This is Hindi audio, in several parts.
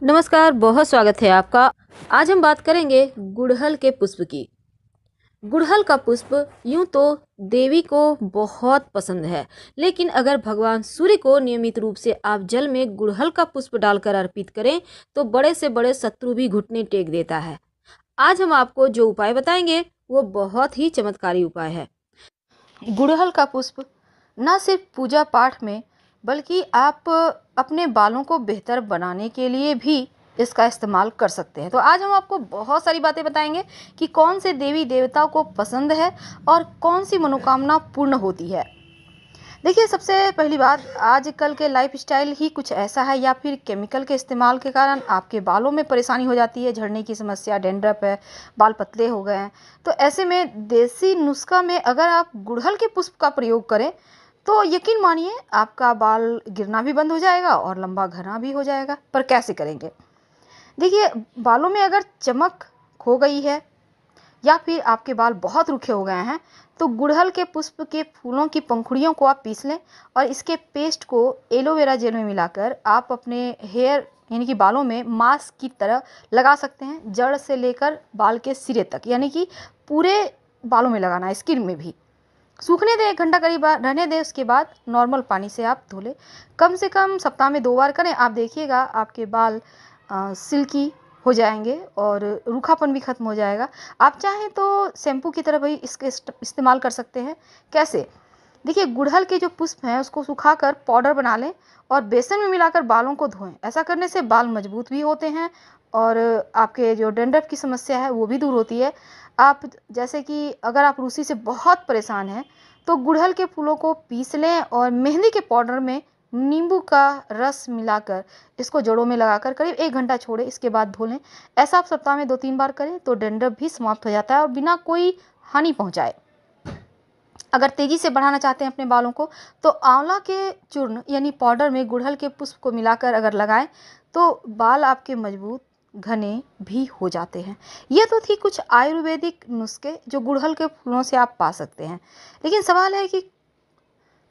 नमस्कार, बहुत स्वागत है आपका। आज हम बात करेंगे गुड़हल के पुष्प की। गुड़हल का पुष्प यूं तो देवी को बहुत पसंद है, लेकिन अगर भगवान सूर्य को नियमित रूप से आप जल में गुड़हल का पुष्प डालकर अर्पित करें तो बड़े से बड़े शत्रु भी घुटने टेक देता है। आज हम आपको जो उपाय बताएंगे वो बहुत ही चमत्कारी उपाय है। गुड़हल का पुष्प न सिर्फ पूजा पाठ में बल्कि आप अपने बालों को बेहतर बनाने के लिए भी इसका इस्तेमाल कर सकते हैं। तो आज हम आपको बहुत सारी बातें बताएंगे कि कौन से देवी देवताओं को पसंद है और कौन सी मनोकामना पूर्ण होती है। देखिए, सबसे पहली बात, आजकल के लाइफस्टाइल ही कुछ ऐसा है या फिर केमिकल के इस्तेमाल के कारण आपके बालों में परेशानी हो जाती है, झड़ने की समस्या, डैंड्रफ है, बाल पतले हो गए हैं। तो ऐसे में देसी नुस्खा में अगर आप गुड़हल के पुष्प का प्रयोग करें तो यकीन मानिए आपका बाल गिरना भी बंद हो जाएगा और लंबा घना भी हो जाएगा। पर कैसे करेंगे? देखिए, बालों में अगर चमक खो गई है या फिर आपके बाल बहुत रूखे हो गए हैं तो गुड़हल के पुष्प के फूलों की पंखुड़ियों को आप पीस लें और इसके पेस्ट को एलोवेरा जेल में मिलाकर आप अपने हेयर यानी कि बालों में मास्क की तरह लगा सकते हैं। जड़ से लेकर बाल के सिरे तक, यानी कि पूरे बालों में लगाना है, स्किन में भी। सूखने दें, 1 घंटा करीब रहने दें, उसके बाद नॉर्मल पानी से आप धो लें। कम से कम सप्ताह में 2 बार करें। आप देखिएगा आपके बाल सिल्की हो जाएंगे और रूखापन भी खत्म हो जाएगा। आप चाहें तो शैम्पू की तरह भी इसके इस्तेमाल कर सकते हैं। कैसे? देखिए, गुड़हल के जो पुष्प हैं उसको सुखाकर पाउडर बना लें और बेसन में मिलाकर बालों को धोएं। ऐसा करने से बाल मजबूत भी होते हैं और आपके जो डैंड्रफ की समस्या है वो भी दूर होती है। आप जैसे कि अगर आप रूसी से बहुत परेशान हैं तो गुड़हल के फूलों को पीस लें और मेहंदी के पाउडर में नींबू का रस मिलाकर इसको जड़ों में लगाकर करीब 1 घंटा छोड़ें, इसके बाद धो लें। ऐसा आप सप्ताह में 2-3 बार करें तो डैंड्रफ भी समाप्त हो जाता है और बिना कोई हानि पहुंचाए। अगर तेज़ी से बढ़ाना चाहते हैं अपने बालों को तो आंवला के चूर्ण यानी पाउडर में गुड़हल के पुष्प को मिलाकर अगर लगाएं तो बाल आपके मजबूत घने भी हो जाते हैं। ये तो थी कुछ आयुर्वेदिक नुस्खे जो गुड़हल के फूलों से आप पा सकते हैं। लेकिन सवाल है कि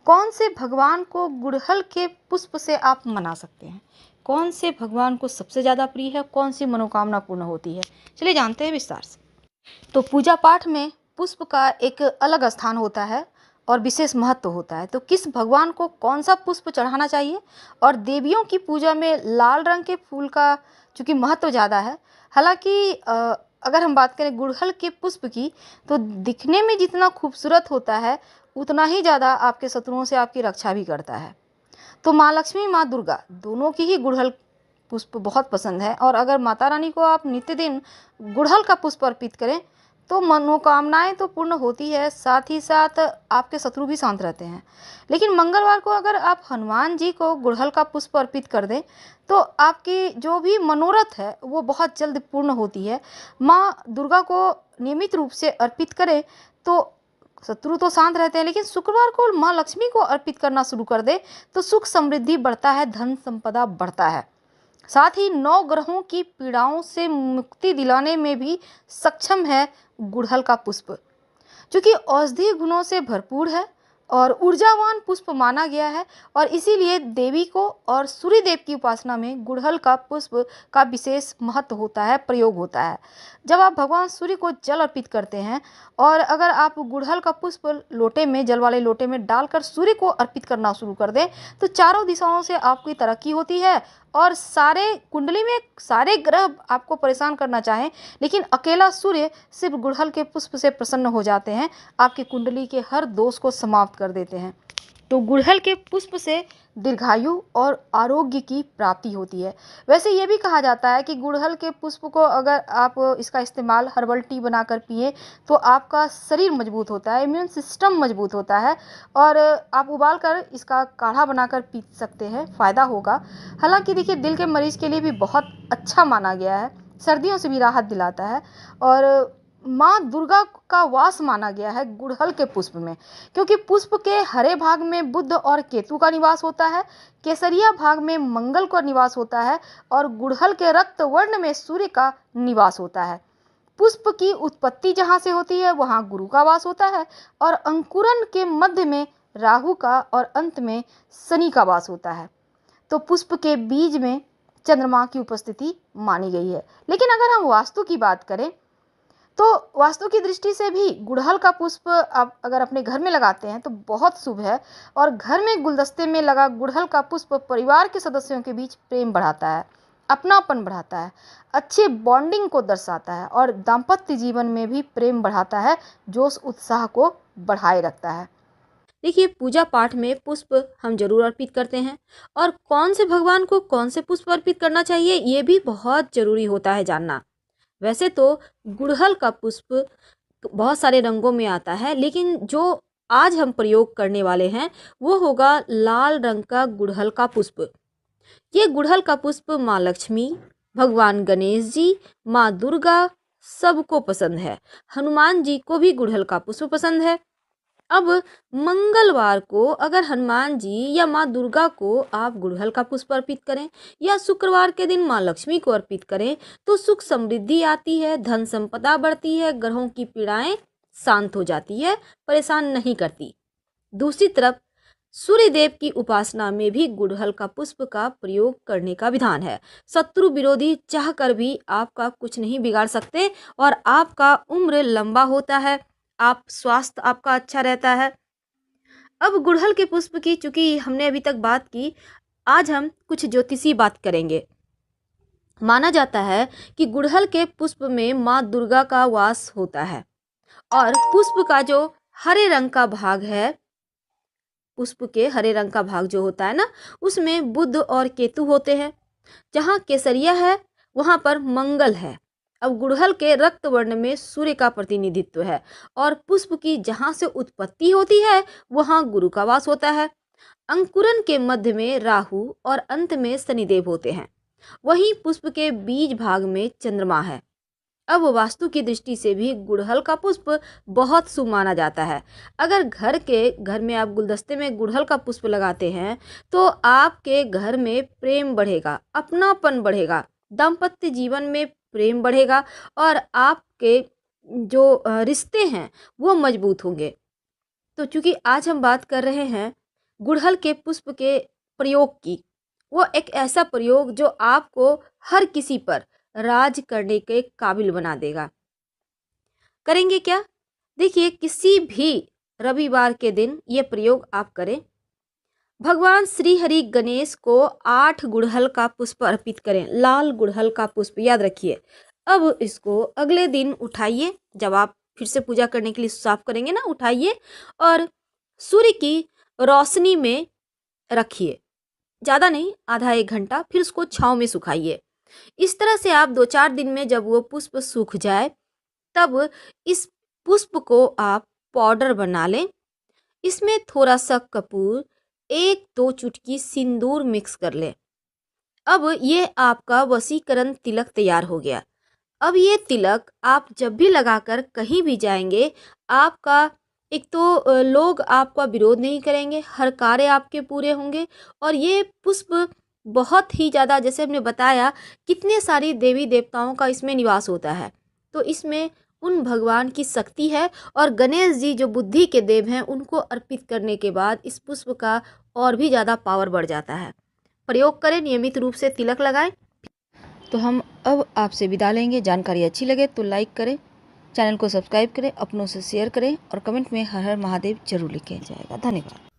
कौन से भगवान को गुड़हल के पुष्प से आप मना सकते हैं? कौन से भगवान को सबसे ज़्यादा प्रिय है? कौन सी मनोकामना पूर्ण होती है? चलिए जानते हैं विस्तार से। तो पूजा पाठ में पुष्प का एक अलग स्थान होता है और विशेष महत्व होता है। तो किस भगवान को कौन सा पुष्प चढ़ाना चाहिए? और देवियों की पूजा में लाल रंग के फूल का चूँकि महत्व ज़्यादा है। हालांकि अगर हम बात करें गुड़हल के पुष्प की तो दिखने में जितना खूबसूरत होता है उतना ही ज़्यादा आपके शत्रुओं से आपकी रक्षा भी करता है। तो माँ लक्ष्मी, माँ दुर्गा दोनों की ही गुड़हल पुष्प बहुत पसंद है और अगर माता रानी को आप नित्य दिन गुड़हल का पुष्प अर्पित करें तो मनोकामनाएं तो पूर्ण होती है, साथ ही साथ आपके शत्रु भी शांत रहते हैं। लेकिन मंगलवार को अगर आप हनुमान जी को गुड़हल का पुष्प अर्पित कर दें तो आपकी जो भी मनोरथ है वो बहुत जल्द पूर्ण होती है। माँ दुर्गा को नियमित रूप से अर्पित करें तो शत्रु तो शांत रहते हैं, लेकिन शुक्रवार को माँ लक्ष्मी को अर्पित करना शुरू कर दे तो सुख समृद्धि बढ़ता है, धन संपदा बढ़ता है। साथ ही 9 ग्रहों की पीड़ाओं से मुक्ति दिलाने में भी सक्षम है गुड़हल का पुष्प, क्योंकि औषधीय गुणों से भरपूर है और ऊर्जावान पुष्प माना गया है और इसीलिए देवी को और सूर्य देव की उपासना में गुड़हल का पुष्प का विशेष महत्व होता है, प्रयोग होता है। जब आप भगवान सूर्य को जल अर्पित करते हैं और अगर आप गुड़हल का पुष्प लोटे में, जल वाले लोटे में डालकर सूर्य को अर्पित करना शुरू कर दें तो चारों दिशाओं से आपकी तरक्की होती है और सारे कुंडली में सारे ग्रह आपको परेशान करना चाहें लेकिन अकेला सूर्य सिर्फ गुड़हल के पुष्प से प्रसन्न हो जाते हैं, आपकी कुंडली के हर दोष को समाप्त कर देते हैं। तो गुड़हल के पुष्प से दीर्घायु और आरोग्य की प्राप्ति होती है। वैसे ये भी कहा जाता है कि गुड़हल के पुष्प को अगर आप इसका इस्तेमाल हर्बल टी बनाकर पिए तो आपका शरीर मजबूत होता है, इम्यून सिस्टम मजबूत होता है और आप उबाल कर इसका काढ़ा बनाकर पी सकते हैं, फ़ायदा होगा। हालांकि देखिए, दिल के मरीज के लिए भी बहुत अच्छा माना गया है, सर्दियों से भी राहत दिलाता है और माँ दुर्गा का वास माना गया है गुड़हल के पुष्प में, क्योंकि पुष्प के हरे भाग में बुध और केतु का निवास होता है, केसरिया भाग में मंगल का निवास होता है और गुड़हल के रक्त वर्ण में सूर्य का निवास होता है। पुष्प की उत्पत्ति जहाँ से होती है वहाँ गुरु का वास होता है और अंकुरन के मध्य में राहु का और अंत में शनि का वास होता है। तो पुष्प के बीज में चंद्रमा की उपस्थिति मानी गई है। लेकिन अगर हम वास्तु की बात करें तो वास्तु की दृष्टि से भी गुड़हल का पुष्प आप अगर अपने घर में लगाते हैं तो बहुत शुभ है। और घर में गुलदस्ते में लगा गुड़हल का पुष्प परिवार के सदस्यों के बीच प्रेम बढ़ाता है, अपनापन बढ़ाता है, अच्छे बॉन्डिंग को दर्शाता है और दाम्पत्य जीवन में भी प्रेम बढ़ाता है, जोश उत्साह को बढ़ाए रखता है। देखिए, पूजा पाठ में पुष्प हम जरूर अर्पित करते हैं, और कौन से भगवान को कौन से पुष्प अर्पित करना चाहिए ये भी बहुत जरूरी होता है जानना। वैसे तो गुड़हल का पुष्प बहुत सारे रंगों में आता है, लेकिन जो आज हम प्रयोग करने वाले हैं वो होगा लाल रंग का गुड़हल का पुष्प। ये गुड़हल का पुष्प माँ लक्ष्मी, भगवान गणेश जी, माँ दुर्गा सबको पसंद है। हनुमान जी को भी गुड़हल का पुष्प पसंद है। अब मंगलवार को अगर हनुमान जी या माँ दुर्गा को आप गुड़हल का पुष्प अर्पित करें, या शुक्रवार के दिन माँ लक्ष्मी को अर्पित करें, तो सुख समृद्धि आती है, धन संपदा बढ़ती है, ग्रहों की पीड़ाएं शांत हो जाती है, परेशान नहीं करती। दूसरी तरफ सूर्य देव की उपासना में भी गुड़हल का पुष्प का प्रयोग करने का विधान है। शत्रु विरोधी चाहकर भी आपका कुछ नहीं बिगाड़ सकते, और आपका उम्र लंबा होता है, आप स्वास्थ्य आपका अच्छा रहता है। अब गुड़हल के पुष्प की चूंकि हमने अभी तक बात की, आज हम कुछ ज्योतिषी बात करेंगे। माना जाता है कि गुड़हल के पुष्प में माँ दुर्गा का वास होता है, और पुष्प का जो हरे रंग का भाग है, पुष्प के हरे रंग का भाग जो होता है ना, उसमें बुध और केतु होते हैं। जहाँ केसरिया है वहाँ पर मंगल है। अब गुड़हल के रक्त वर्ण में सूर्य का प्रतिनिधित्व है, और पुष्प की जहाँ से उत्पत्ति होती है वहाँ गुरु का वास होता है। अंकुरन के मध्य में राहु और अंत में शनिदेव होते हैं। वहीं पुष्प के बीज भाग में चंद्रमा है। अब वास्तु की दृष्टि से भी गुड़हल का पुष्प बहुत शुभ माना जाता है। अगर घर में आप गुलदस्ते में गुड़हल का पुष्प लगाते हैं तो आपके घर में प्रेम बढ़ेगा, अपनापन बढ़ेगा, दाम्पत्य जीवन में प्रेम बढ़ेगा, और आपके जो रिश्ते हैं वो मजबूत होंगे। तो चूंकि आज हम बात कर रहे हैं गुड़हल के पुष्प के प्रयोग की, वो एक ऐसा प्रयोग जो आपको हर किसी पर राज करने के काबिल बना देगा। करेंगे क्या? देखिए, किसी भी रविवार के दिन ये प्रयोग आप करें। भगवान श्री हरि गणेश को 8 गुड़हल का पुष्प अर्पित करें, लाल गुड़हल का पुष्प, याद रखिए। अब इसको अगले दिन उठाइए, जब आप फिर से पूजा करने के लिए साफ करेंगे ना, उठाइए और सूर्य की रोशनी में रखिए। ज़्यादा नहीं, आधा 1 घंटा, फिर उसको छाँव में सुखाइए। इस तरह से आप 2-4 दिन में जब वो पुष्प सूख जाए, तब इस पुष्प को आप पाउडर बना लें। इसमें थोड़ा सा कपूर, 1-2 चुटकी सिंदूर मिक्स कर लें। अब ये आपका वशीकरण तिलक तैयार हो गया। अब ये तिलक आप जब भी लगाकर कहीं भी जाएंगे, आपका एक तो लोग आपका विरोध नहीं करेंगे, हर कार्य आपके पूरे होंगे। और ये पुष्प बहुत ही ज़्यादा, जैसे हमने बताया, कितने सारी देवी देवताओं का इसमें निवास होता है, तो इसमें उन भगवान की शक्ति है। और गणेश जी जो बुद्धि के देव हैं, उनको अर्पित करने के बाद इस पुष्प का और भी ज़्यादा पावर बढ़ जाता है। प्रयोग करें, नियमित रूप से तिलक लगाएं। तो हम अब आपसे विदा लेंगे। जानकारी अच्छी लगे तो लाइक करें, चैनल को सब्सक्राइब करें, अपनों से शेयर करें, और कमेंट में हर हर महादेव जरूर लिखें जाएगा। धन्यवाद।